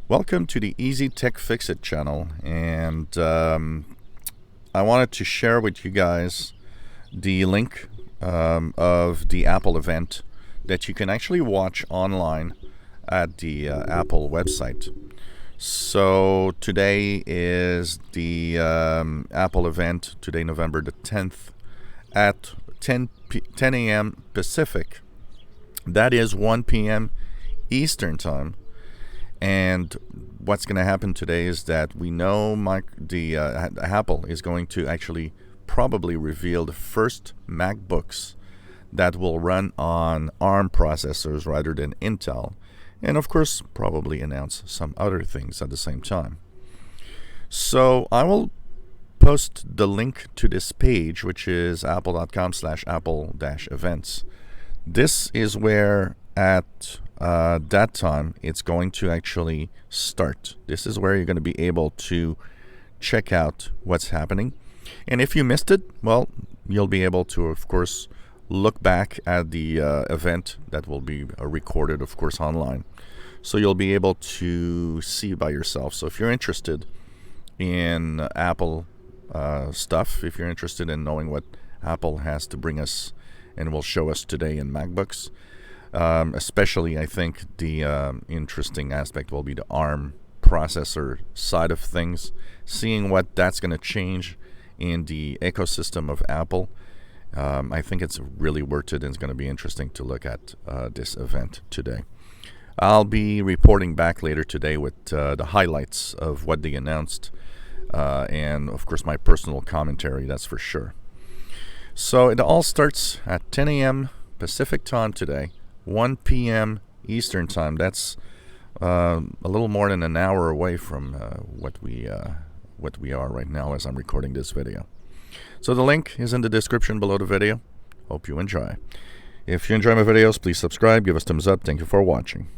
Welcome to the Easy Tech Fix It channel, and I wanted to share with you guys the link of the Apple event that you can actually watch online at the Apple website. So today is the Apple event, today November the 10th at 10 a.m. Pacific. That is 1 p.m. Eastern Time. And what's going to happen today is that we know Apple is going to actually probably reveal the first MacBooks that will run on ARM processors rather than Intel. And of course, probably announce some other things at the same time. So I will post the link to this page, which is apple.com/apple-events. This is where at that time it's going to actually start. This is where you're going to be able to check out what's happening. And if you missed it, well, you'll be able to, of course, look back at the event that will be recorded, of course, online. So you'll be able to see by yourself. So if you're interested in Apple stuff, if you're interested in knowing what Apple has to bring us and will show us today in MacBooks, especially I think the interesting aspect will be the ARM processor side of things, seeing what that's going to change in the ecosystem of Apple. I think it's really worth it, and it's going to be interesting to look at this event today. I'll be reporting back later today with the highlights of what they announced, and of course my personal commentary, that's for sure. So it all starts at 10 a.m. Pacific time today, 1 p.m. Eastern time. That's a little more than an hour away from what we are right now as I'm recording this video. So the link is in the description below the video. Hope you enjoy. If you enjoy my videos, please subscribe, give us thumbs up. Thank you for watching.